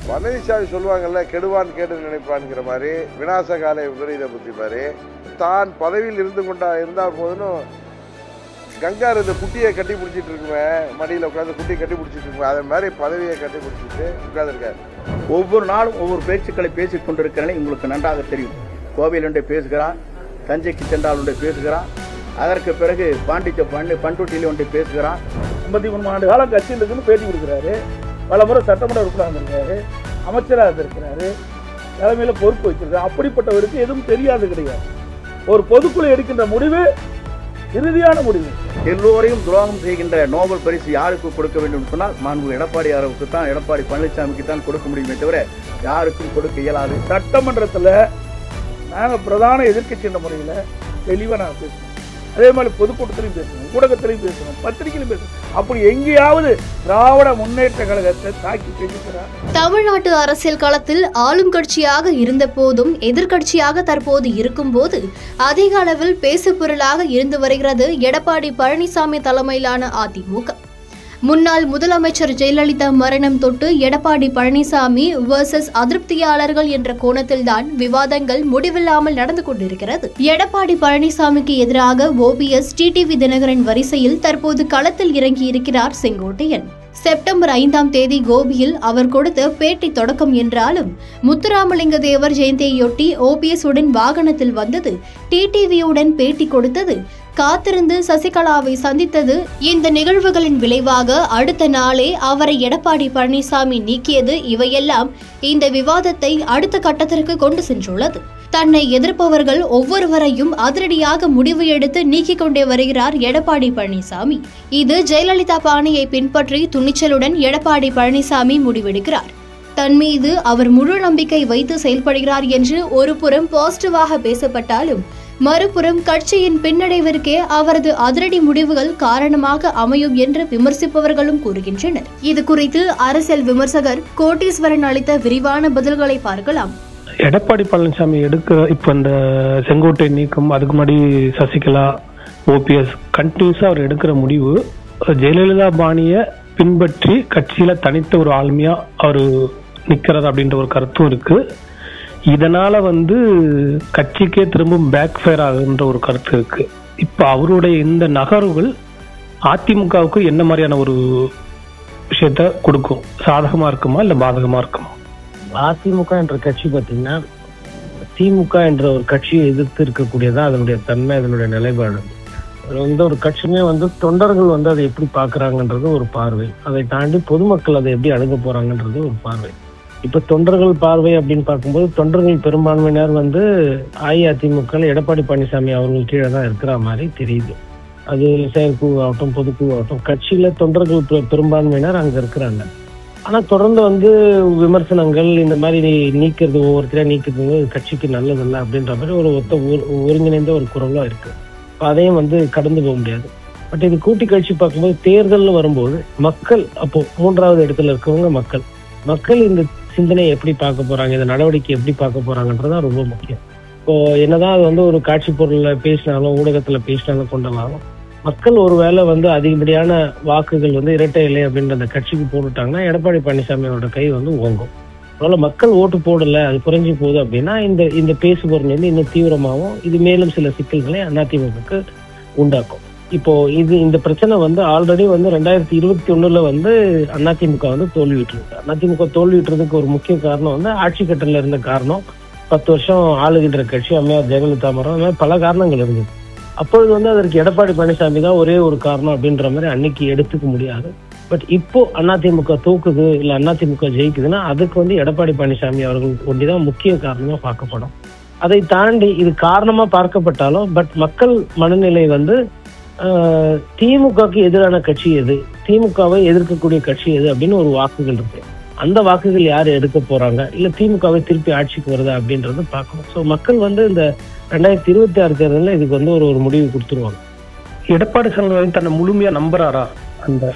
பழனிசாமி சொல்லுவாங்கல்ல, கெடுவான் கேடு நினைப்பான்ங்கிற மாதிரி, விநாசகால விபரீத புத்தி மாதிரி, தான் பதவியில் இருந்தால் போதுன்னு கங்கா இந்த குட்டியை கட்டி பிடிச்சிட்டு இருக்குவேன், மடியில் உட்காந்து குட்டியை கட்டி பிடிச்சிட்டு இருக்குவேன், அதே மாதிரி பதவியை கட்டி பிடிச்சிட்டு உட்காந்துருக்காரு. ஒவ்வொரு நாளும் ஒவ்வொரு பேச்சுக்களை பேசிக் கொண்டிருக்கிறேன். உங்களுக்கு நன்றாக தெரியும். கோவையில் ஒன்றை பேசுகிறான், தஞ்சைக்கு சென்றால் ஒன்றை பேசுகிறான், அதற்கு பிறகு பண்ருட்டியில் ஒன்றை பேசுகிறான். 53 ஆண்டு காலம் கட்சியில் இருக்குன்னு பேட்டி கொடுக்குறாரு. பல முறை சட்டமன்ற உறுப்பினராக இருந்திருக்காரு, அமைச்சராக இருந்திருக்கிறாரு, தலைமையில் பொறுப்பு வச்சிருக்காரு. அப்படிப்பட்டவருக்கு எதுவும் தெரியாது கிடையாது. ஒரு பொதுக்குழு எடுக்கின்ற முடிவு இறுதியான முடிவு. எல்லோரையும் துரோகம் செய்கின்ற நோபல் பரிசு யாருக்கு கொடுக்க வேண்டும் சொன்னால் மாண்பு எடப்பாடியாருக்கு தான், எடப்பாடி பழனிசாமிக்கு தான் கொடுக்க முடியுமே தவிர யாருக்கும் கொடுக்க இயலாது. சட்டமன்றத்தில் நாங்கள் பிரதான எதிர்க்கட்சி என்ற முறையில் தெளிவாக நாங்கள் பேசுவோம். அதே மாதிரி பொதுக்கூட்டத்திலையும் பேசணும், ஊடகத்திலையும் பேசணும், பத்திரிகையிலும் பேசணும். அப்படி எங்கேயாவது திராவிட முன்னேற்ற கழகத்தை தாக்கி பேசுகிறார். தமிழ்நாட்டு அரசியல் களத்தில் ஆளும் கட்சியாக இருந்த போதும் எதிர்கட்சியாக தற்போது இருக்கும் போது அதிக அளவில் பேசுபொருளாக இருந்து வருகிறது எடப்பாடி பழனிசாமி தலைமையிலான அதிமுக. முன்னாள் முதலமைச்சர் ஜெயலலிதா மரணம் தொட்டு எடப்பாடி பழனிசாமி வர்சஸ் அதிருப்தியாளர்கள் என்ற கோணத்தில்தான் விவாதங்கள் முடிவில்லாமல் நடந்து கொண்டிருக்கிறது. எடப்பாடி பழனிசாமிக்கு எதிராக ஓபிஎஸ், டிடிவி தினகரன் வரிசையில் தற்போது களத்தில் இறங்கியிருக்கிறார் செங்கோட்டையன். செப்டம்பர் 5ஆம் தேதி கோபியில் அவர் கொடுத்த பேட்டி தொடக்கம் என்றாலும் முத்துராமலிங்க தேவர் ஜெயந்தியையொட்டி ஓபிஎஸ் உடன் வாகனத்தில் வந்தது, டிடிவியுடன் பேட்டி கொடுத்தது, காத்திருந்து சசிகலாவை சந்தித்தது, இந்த நிகழ்வுகளின் விளைவாக அடுத்த நாளே அவரை எடப்பாடி பழனிசாமி நீக்கியது, இவையெல்லாம் இந்த விவாதத்தை அடுத்த கட்டத்திற்கு கொண்டு சென்றுள்ளது. தன்னை எதிர்ப்பவர்கள் ஒவ்வொருவரையும் அதிரடியாக முடிவு எடுத்து நீக்கிக் கொண்டே வருகிறார் எடப்பாடி பழனிசாமி. இது ஜெயலலிதா பாணியை பின்பற்றி துணிச்சலுடன் எடப்பாடி பழனிசாமி முடிவெடுக்கிறார். தன் மீது அவர் முழு நம்பிக்கை வைத்து செயல்படுகிறார் என்று ஒரு புறம் பாசிட்டிவாக பேசப்பட்டாலும் மறுபுறம் கட்சியின் பின்னடைவிற்கே அவரது அதிரடி முடிவுகள் காரணமாக அமையும் என்று விமர்சிப்பவர்களும் கூறுகின்றனர். இது குறித்து அரசியல் விமர்சகர் கோட்டீஸ்வரன் அளித்த விரிவான பதில்களை பார்க்கலாம். எடப்பாடி பழனிசாமி இப்ப இந்த செங்கோட்டை நீக்கம், அதுக்கு முன்னாடி சசிகலா, ஓபிஎஸ் கண்டினியூஸா அவர் எடுக்கிற முடிவு ஜெயலலிதா பாணியை பின்பற்றி கட்சியில தனித்த ஒரு ஆளுமையா அவர் நிக்கிறார் அப்படின்ற ஒரு கருத்தும் இருக்கு. இதனால கட்சிக்கே திரும்பவும் பேக் ஃபயர் ஆகுன்ற ஒரு கருத்து இருக்கு. இப்ப அவருடைய இந்த நகர்வுகள் அதிமுகவுக்கு என்ன மாதிரியான ஒரு விஷயத்த கொடுக்கும்? சாதகமா இருக்குமா இல்ல பாதகமா இருக்குமா? அதிமுக என்ற கட்சி பார்த்தீங்கன்னா திமுக என்ற ஒரு கட்சியை எதிர்த்து இருக்கக்கூடியதான் அதனுடைய தன்மை, அதனுடைய நிலைப்பாடு. எந்த ஒரு கட்சியுமே தொண்டர்கள் அதை எப்படி பாக்குறாங்கன்றது ஒரு பார்வை, அதை தாண்டி பொதுமக்கள் அதை எப்படி அணுக போறாங்கன்றது ஒரு பார்வை. இப்ப தொண்டர்கள் பார்வை அப்படின்னு பார்க்கும்போது தொண்டர்கள் பெரும்பான்மையினர் அஇஅதிமுக எடப்பாடி பழனிசாமி அவர்கள் கீழே தான் இருக்கிற மாதிரி தெரியுது. அது செயற்குழு ஆகட்டும், பொதுக்குழு ஆகட்டும், கட்சியில தொண்டர்கள் பெரும்பான்மையினர் அங்க இருக்கிறாங்க. ஆனா தொடர்ந்து விமர்சனங்கள் இந்த மாதிரி நீக்கிறது, ஒவ்வொருத்தரையா நீக்கிறது கட்சிக்கு நல்லதில்லை அப்படின்ற மாதிரி ஒரு ஒருங்கிணைந்த ஒரு குரலா இருக்கு. அதையும் கடந்து போக முடியாது. பட் இது கூட்டி கட்சி பார்க்கும்போது தேர்தல்னு வரும்போது மக்கள், அப்போ 3வது இடத்துல இருக்கவங்க மக்கள் இந்த சிந்தனையை எப்படி பார்க்க போறாங்க, இந்த நடவடிக்கை எப்படி பார்க்க போறாங்கன்றதான் ரொம்ப முக்கியம். இப்போ என்னதான் அது ஒரு காட்சி பொருள்ல பேசினாலும், ஊடகத்துல பேசினாலும் கொண்டாலும், மக்கள் ஒருவேளை அதிகப்படியான வாக்குகள் இரட்டை இலை அப்படின்ற அந்த கட்சிக்கு போட்டுட்டாங்கன்னா எடப்பாடி பழனிசாமியோட கை ஓங்கும். அதனால மக்கள் ஓட்டு போடல, அது குறைஞ்சி போகுது அப்படின்னா இந்த பேசுபொருள் இன்னும் தீவிரமாகவும் இது மேலும் சில சிக்கல்களை அதிமுகவுக்கு உண்டாக்கும். இப்போ இந்த பிரச்சனை ஆல்ரெடி 2021 அதிமுக தோல்வியுற்றது. அதிமுக தோல்வியுற்றதுக்கு ஒரு முக்கிய காரணம் ஆட்சி கட்டல இருந்த காரணம், 10 வருஷம் ஆளுகின்ற கட்சி அம்மையார் ஜெயலலிதா மரணம், பல காரணங்கள் இருந்தது. அப்பொழுது அதற்கு எடப்பாடி பழனிசாமி தான் ஒரே ஒரு காரணம் அப்படின்ற மாதிரி அன்னைக்கு எடுத்துக்க முடியாது. பட் இப்போ அதிமுக தூக்குது இல்ல அதிமுக ஜெயிக்குதுன்னா அதுக்கு எடப்பாடி பழனிசாமி அவர்கள் ஒண்டிதான் முக்கிய காரணமா பார்க்கப்படும். அதை தாண்டி இது காரணமா பார்க்கப்பட்டாலும் பட் மக்கள் மனநிலை திமுகவுக்கு எதிரான கட்சி எது, திமுகவை எதிர்க்கக்கூடிய கட்சி எது அப்படின்னு ஒரு வாக்குகள் இருக்கு. அந்த வாக்குகள் யாரு எடுக்க போறாங்க, இல்ல திமுகவை திருப்பி ஆட்சிக்கு வருதா அப்படின்றது பார்க்கணும். ஸோ மக்கள் இந்த 2026 தேர்தலில் இதுக்கு ஒரு முடிவு கொடுத்துருவாங்க. எடப்பாடி பழனிசாமி தன்னை முழுமையா நம்புறாரா?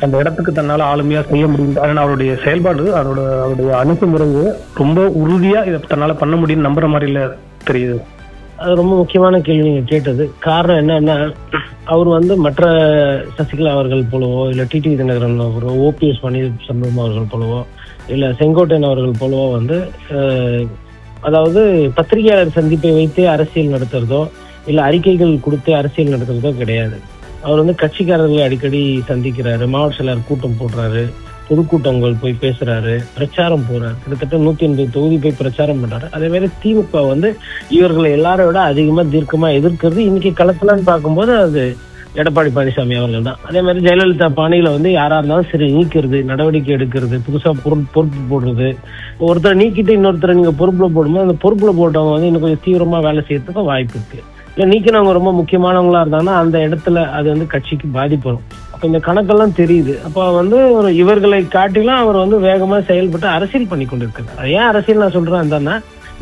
அந்த இடத்துக்கு தன்னால ஆளுமையா செய்ய முடியும். அதனால அவருடைய செயல்பாடு, அவருடைய அணுகுமுறை ரொம்ப உறுதியா இதை தன்னால பண்ண முடியும் நம்புற மாதிரி இல்ல தெரியுது. அது ரொம்ப முக்கியமான கேள்வி நீங்க கேட்டது. காரணம் என்னன்னா, அவர் மற்ற சசிகலா அவர்கள் போலவோ இல்ல டிடிவி தினகரன் அவர்களோ ஓபிஎஸ் பன்னீர்செல்வம் அவர்கள் போலவோ இல்ல செங்கோட்டையன் அவர்கள் போலவோ வந்து அதாவது பத்திரிகையாளர் சந்திப்பை வைத்து அரசியல் நடத்துறதோ இல்ல அறிக்கைகள் கொடுத்து அரசியல் நடத்துறதோ கிடையாது. அவர் வந்து கட்சிக்காரர்களை அடிக்கடி சந்திக்கிறாரு, மாவட்ட செயலர் கூட்டம் போடுறாரு, பொதுக்கூட்டங்கள் போய் பேசுறாரு, பிரச்சாரம் போறாரு. கிட்டத்தட்ட 180 தொகுதி போய் பிரச்சாரம் பண்றாரு. அதே மாதிரி திமுக வந்து இவர்களை எல்லாரை விட அதிகமா தீர்க்கமா எதிர்க்கிறது இன்னைக்கு களத்துலன்னு பார்க்கும்போது அது எடப்பாடி பழனிசாமி அவர்கள் தான். அதே மாதிரி ஜெயலலிதா பாணியில வந்து யாரா இருந்தாலும் சரி நீக்கிறது, நடவடிக்கை எடுக்கிறது, புதுசா பொறுப்பு போடுறது. ஒருத்தரை நீக்கிட்டு இன்னொருத்தரை நீங்க பொறுப்புல போடும்போது அந்த பொறுப்புல போட்டவங்க வந்து இன்னும் கொஞ்சம் தீவிரமா வேலை செய்யறதுக்கு வாய்ப்பு இருக்கு. இல்ல நீக்கினவங்க ரொம்ப முக்கியமானவங்களா இருந்தாங்கன்னா அந்த இடத்துல அது வந்து கட்சிக்கு பாதிப்பு வரும். அப்ப இந்த கணக்கெல்லாம் தெரியுது. அப்ப வந்து ஒரு இவர்களை காட்டிலும் அவர் வந்து வேகமா செயல்பட்டு அரசியல் பண்ணி கொண்டிருக்கிறார். ஏன் அரசியல் நான் சொல்றேன் என்னன்னா,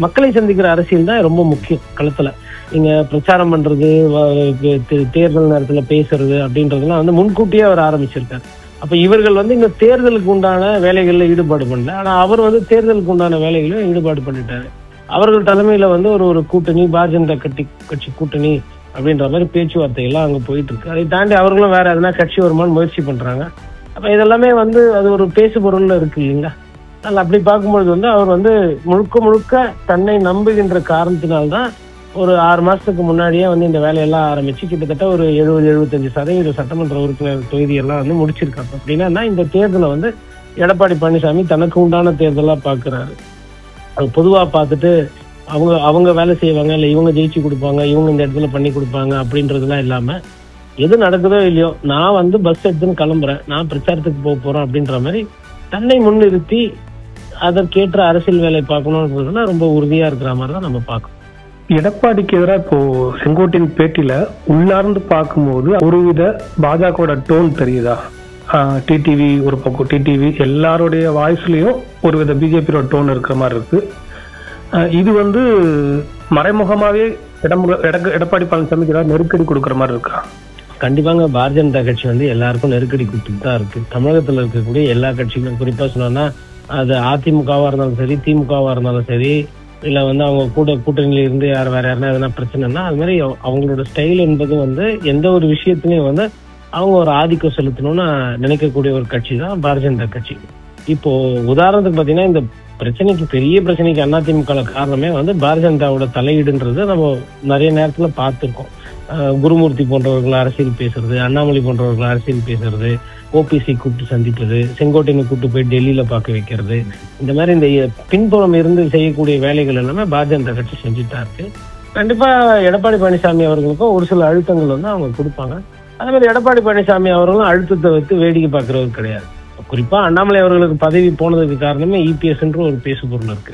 மக்களை சந்திக்கிற அரசியல் தான் ரொம்ப முக்கியம். களத்துல நீங்க பிரச்சாரம் பண்றது, தேர்தல் நேரத்துல பேசுறது அப்படின்றதுலாம் வந்து முன்கூட்டியே அவர் ஆரம்பிச்சிருக்காரு. அப்ப இவர்கள் வந்து இந்த தேர்தலுக்கு உண்டான வேலைகள்ல ஈடுபாடு பண்ணல. ஆனா அவர் வந்து தேர்தலுக்கு உண்டான வேலைகளும் ஈடுபாடு பண்ணிட்டாரு. அவர்கள் தலைமையில வந்து ஒரு கூட்டணி, பாரதிய ஜனதா கட்சி கூட்டணி அப்படின்ற மாதிரி பேச்சுவார்த்தை எல்லாம் அங்க போயிட்டு இருக்கு. அதை தாண்டி அவர்களும் வேற எதனா கட்சி வருமானு முயற்சி பண்றாங்க. அப்ப இதெல்லாமே வந்து அது ஒரு பேசு பொருள்ல இருக்கு இல்லைங்களா? அதனால அப்படி பார்க்கும்பொழுது வந்து அவர் வந்து முழுக்க தன்னை நம்புகின்ற காரணத்தினால்தான் ஒரு 6 மாசத்துக்கு முன்னாடியே வந்து இந்த வேலையெல்லாம் ஆரம்பிச்சு கிட்டத்தட்ட ஒரு 70-75% சட்டமன்ற உறுப்பினர் தொகுதியெல்லாம் வந்து முடிச்சிருக்காங்க. அப்படின்னா இந்த தேர்தலை வந்து எடப்பாடி பழனிசாமி தனக்கு உண்டான தேர்தலா பாக்குறாரு. அது பொதுவா பார்த்துட்டு அவங்க வேலை செய்வாங்க, இல்லை இவங்க ஜெயிச்சு கொடுப்பாங்க, இவங்க இந்த இடத்துல பண்ணி கொடுப்பாங்க அப்படின்றதுலாம் இல்லாம எது நடக்குதோ இல்லையோ நான் வந்து பஸ் எடுத்துன்னு கிளம்புறேன், நான் பிரச்சாரத்துக்கு போறேன் அப்படின்ற மாதிரி தன்னை முன்னிறுத்தி அதற்கேற்ற அரசியல் வேலை பார்க்கணும்ன்றதுல ரொம்ப உறுதியா இருக்கிற மாதிரி தான் நம்ம பார்க்கணும். எடப்பாடிக்கு எதிராக இப்போ செங்கோட்டையின் பேட்டியில உள்ளார்ந்து பார்க்கும்போது ஒருவித பாஜகவோட டோன் தெரியுதா? டிடிவி ஒரு பக்கம், டிடிவி எல்லாருடைய வாய்ஸ்லயும் ஒருவித பிஜேபியோட டோன் இருக்கிற மாதிரி இருக்கு. இது வந்து மறைமுகமாவே எடப்பாடி பழனிசாமிக்கு ஏதாவது நெருக்கடி கொடுக்குற மாதிரி இருக்கா? கண்டிப்பாங்க. பாரதிய ஜனதா கட்சி வந்து எல்லாருக்கும் நெருக்கடி கொடுத்துட்டு தான் இருக்கு. தமிழகத்துல இருக்கக்கூடிய எல்லா கட்சிகளும், குறிப்பா சொன்னா அது அதிமுகவா இருந்தாலும் சரி, திமுகவா இருந்தாலும் சரி, இல்ல வந்து அவங்க கூட்டணியில இருந்து வேற யாருன்னா எதனா பிரச்சனைனா அது மாதிரி அவங்களோட ஸ்டைல் என்பது வந்து எந்த ஒரு விஷயத்திலையும் வந்து அவங்க ஒரு ஆதிக்கம் செலுத்தணும்னு நினைக்கக்கூடிய ஒரு கட்சி தான் பாரதிய ஜனதா கட்சி. இப்போ உதாரணத்துக்கு பாத்தீங்கன்னா இந்த பெரிய பிரச்சனைக்கு அதிமுக காரணமே வந்து பாரதிய ஜனதாவோட தலையீடுன்றது நம்ம நிறைய நேரத்துல பார்த்திருக்கோம். குருமூர்த்தி போன்றவர்கள் அரசியல் பேசுறது, அண்ணாமலை போன்றவர்கள் அரசியல் பேசுறது, ஓபிசி கூப்பிட்டு சந்திப்பது, செங்கோட்டையனை கூப்பிட்டு போய் டெல்லியில பார்க்க வைக்கிறது, இந்த மாதிரி இந்த பின்புறம் இருந்து செய்யக்கூடிய வேலைகள் எல்லாமே பாரதிய ஜனதா கட்சி செஞ்சுட்டா இருக்கு. கண்டிப்பா எடப்பாடி பழனிசாமி அவர்களுக்கும் ஒரு சில அழுத்தங்கள் வந்து அவங்க கொடுப்பாங்க. அதே மாதிரி எடப்பாடி பழனிசாமி அவர்களும் அழுத்தத்தை வைத்து வேடிக்கை பார்க்கறது கிடையாது. குறிப்பா அண்ணாமலை அவர்களுக்கு பதவி போனதுக்கு காரணமே இபிஎஸ்ன்ற ஒரு பேசு பொருள் இருக்கு.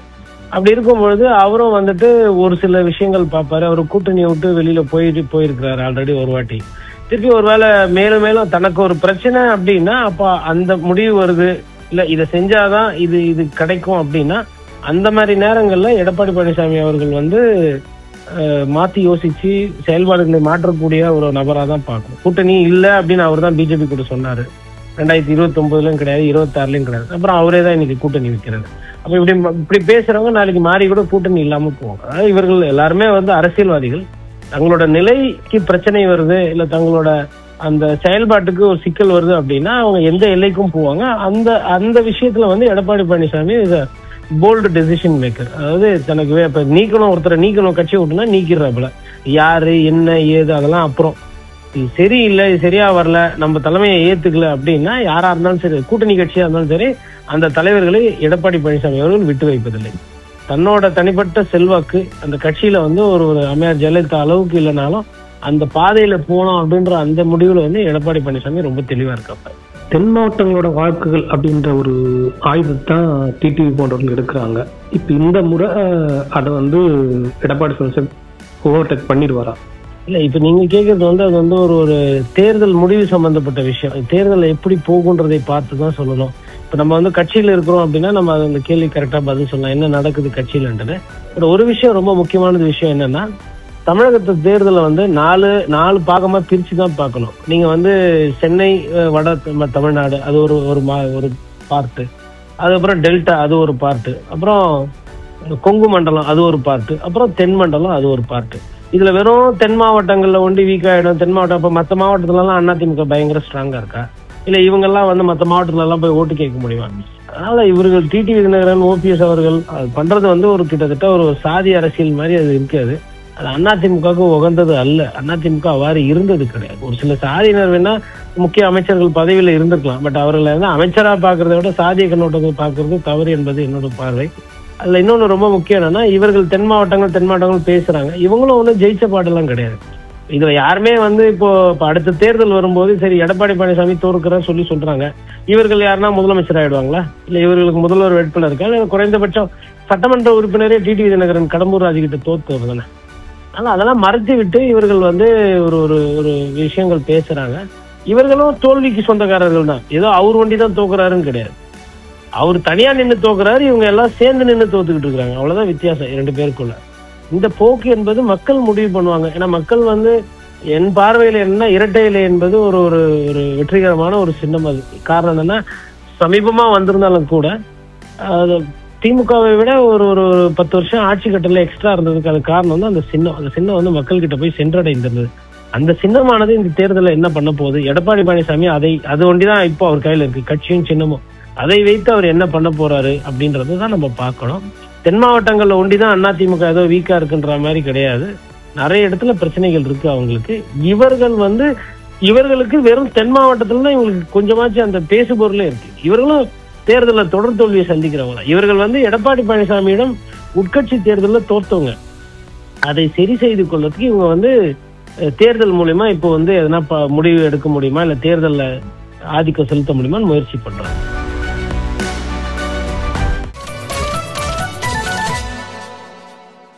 அப்படி இருக்கும்பொழுது அவரும் வந்துட்டு ஒரு சில விஷயங்கள் பார்ப்பாரு. அவர் கூட்டணியை விட்டு வெளியில போயிருக்கிறாரு ஆல்ரெடி ஒரு வாட்டி. திருப்பி ஒருவேளை மேலும் தனக்கு ஒரு பிரச்சனை அப்படின்னா அப்ப அந்த முடிவு வருது, இல்ல இதை செஞ்சாதான் இது கிடைக்கும் அப்படின்னா அந்த மாதிரி நேரங்கள்ல எடப்பாடி பழனிசாமி அவர்கள் வந்து மாத்தி யோசிச்சு செயல்பாடுகளை மாற்றக்கூடிய ஒரு நபரா தான் பார்க்கணும். கூட்டணி இல்ல அப்படின்னு அவர் தான் பிஜேபி கூட சொன்னாரு. 2029லயும் கிடையாது, 26லயும் கிடையாது. அப்புறம் அவரே தான் இன்னைக்கு கூட்டணி வைக்கிறாரு. அப்ப இப்படி பேசுறவங்க நாளைக்கு மாறி கூட கூட்டணி இல்லாம போவாங்க. அதாவது இவர்கள் எல்லாருமே வந்து அரசியல்வாதிகள். தங்களோட நிலைக்கு பிரச்சனை வருது, இல்ல தங்களோட அந்த செயல்பாட்டுக்கு ஒரு சிக்கல் வருது அப்படின்னா அவங்க எந்த எல்லைக்கும் போவாங்க. அந்த விஷயத்துல வந்து Edappadi Palaniswami bold decision maker. அதாவது தனக்கு இப்ப ஒருத்தரை நீக்கணும், கட்சி விட்டுனா நீக்கிறாப்புல. யாரு என்ன ஏது அதெல்லாம் அப்புறம், இது சரியில்லை, இது சரியா வரல, நம்ம தலைமையை ஏத்துக்கல அப்படின்னா யாரா இருந்தாலும் சரி, கூட்டணி கட்சியா இருந்தாலும் சரி, அந்த தலைவர்களை எடப்பாடி பழனிசாமி அவர்கள் விட்டு வைப்பதில்லை. தன்னோட தனிப்பட்ட செல்வாக்கு அந்த கட்சியில வந்து ஒரு அம்மையார் ஜெயலலிதா அளவுக்கு இல்லைனாலும் அந்த பாதையில போனோம் அப்படின்ற அந்த முடிவுல வந்து எடப்பாடி பழனிசாமி ரொம்ப தெளிவா இருக்காப்ப. தென் மாவட்டங்களோட வாக்குகள் அப்படின்ற ஒரு ஆயுதத்தான் டிடிவி போன்றவர்கள் எடுக்கிறாங்க. இப்ப இந்த முறை அதை வந்து எடப்பாடி பழனிசாமி ஓவர்டேக் பண்ணிடுவாரா? இல்ல, இப்ப நீங்க கேக்குறது வந்து அது வந்து ஒரு தேர்தல் முடிவு சம்பந்தப்பட்ட விஷயம். தேர்தல் எப்படி போகுன்றதை பார்த்துதான் சொல்லணும். இப்ப நம்ம வந்து கட்சியில இருக்கிறோம் அப்படின்னா நம்ம அந்த கேள்வி கரெக்டா பதில் சொல்லலாம், என்ன நடக்குது கட்சியிலன்றது. பட் ஒரு விஷயம், ரொம்ப முக்கியமான விஷயம் என்னன்னா, தமிழகத்து தேர்தலை வந்து நாலு பாகமா பிரிச்சுதான் பார்க்கணும். நீங்க வந்து சென்னை, வட தமிழ்நாடு அது ஒரு பார்ட்டு, அதுக்கப்புறம் டெல்டா அது ஒரு பார்ட்டு, அப்புறம் கொங்கு மண்டலம் அது ஒரு பார்ட்டு, அப்புறம் தென் மண்டலம் அது ஒரு பார்ட்டு. இதுல வெறும் தென் மாவட்டங்கள்ல ஒண்டி வீக் ஆயிடும். தென் மாவட்டம் இப்ப மற்ற மாவட்டத்துல எல்லாம் அதிமுக பயங்கர ஸ்ட்ராங்கா இருக்கா? இல்ல இவங்க எல்லாம் வந்து மற்ற மாவட்டத்துல எல்லாம் போய் ஓட்டு கேட்க முடியுமா? அதனால இவர்கள் டிடிவி தினகரன், ஓபிஎஸ் அவர்கள் அது பண்றது வந்து ஒரு கிட்டத்தட்ட ஒரு சாதி அரசியல் மாதிரி அது இருக்காது. அது அதிமுகவுக்கு உகந்தது அல்ல. அதிமுக அவ்வாறு இருந்தது கிடையாது. ஒரு சில சாதியினர் வேணா முக்கிய அமைச்சர்கள் பதவியில இருந்திருக்கலாம். பட் அவர்களை அமைச்சரா பாக்குறத விட சாதிய கண்ணோட்டத்தை பார்க்கறது தவறு என்பது என்னோட பார்வை. அதுல இன்னொன்னு ரொம்ப முக்கியம் என்னன்னா, இவர்கள் தென் மாவட்டங்கள் பேசுறாங்க. இவங்களும் ஒன்றும் ஜெயிச்ச பாடெல்லாம் கிடையாது. இதுல யாருமே வந்து இப்போ அடுத்த தேர்தல் வரும்போது சரி எடப்பாடி பழனிசாமி தோற்கிறான்னு சொல்றாங்க. இவர்கள் யாருன்னா முதலமைச்சர் ஆயிடுவாங்களா? இல்ல இவர்களுக்கு முதல்வர் வேட்பாளர் இருக்கா? இல்ல குறைந்தபட்சம் சட்டமன்ற உறுப்பினரே டிடிவி தினகரன் கடம்பூர் ராஜு கிட்ட தோற்று தானே. ஆனா அதெல்லாம் மறைச்சு விட்டு இவர்கள் வந்து ஒரு ஒரு விஷயங்கள் பேசுறாங்க. இவர்களும் தோல்விக்கு சொந்தக்காரர்கள் தான். ஏதோ அவர் வண்டி தான் தோக்குறாருன்னு கிடையாது. அவர் தனியா நின்று தோக்குறாரு, இவங்க எல்லாம் சேர்ந்து நின்று தோத்துக்கிட்டு இருக்காங்க. அவ்வளவுதான் வித்தியாசம் இரண்டு பேருக்குள்ள. இந்த போக்கு என்பது மக்கள் முடிவு பண்ணுவாங்க. ஏன்னா மக்கள் வந்து என் பார்வையில என்ன இரட்டை இலை என்பது ஒரு ஒரு வெற்றிகரமான ஒரு சின்னம். அது காரணம் என்னன்னா, சமீபமா வந்திருந்தாலும் கூட திமுகவை விட ஒரு 10 வருஷம் ஆட்சி கட்டல எக்ஸ்ட்ரா இருந்ததுக்கு அது காரணம் வந்து அந்த சின்னம் வந்து மக்கள் கிட்ட போய் சென்றடைந்திருந்தது. அந்த சின்னமானது இந்த தேர்தலில் என்ன பண்ண போகுது? எடப்பாடி பழனிசாமி அது ஒண்டிதான் இப்போ அவர் கையில இருக்கு, கட்சியும் சின்னமும். அதை வைத்து அவர் என்ன பண்ண போறாரு அப்படின்றது தான் நம்ம பார்க்கணும். தென் மாவட்டங்கள்ல ஒண்டிதான் அதிமுக ஏதோ வீக்கா இருக்குன்ற மாதிரி கிடையாது. நிறைய இடத்துல பிரச்சனைகள் இருக்கு அவங்களுக்கு. இவர்களுக்கு வெறும் தென் மாவட்டத்துல தான் இவங்களுக்கு கொஞ்சமாச்சும் அந்த பேசு பொருளே இருக்கு. இவர்களும் தேர்தலில் தொடர் தோல்வியை சந்திக்கிறவங்க. இவர்கள் வந்து எடப்பாடி பழனிசாமியிடம் உட்கட்சி தேர்தலில் தோற்றவங்க. அதை சரி செய்து கொள்றதுக்கு இவங்க வந்து தேர்தல் மூலியமா இப்போ வந்து எதனா முடிவு எடுக்க முடியுமா, இல்ல தேர்தலில் ஆதிக்கம் செலுத்த முடியுமான்னு முயற்சி பண்றாங்க.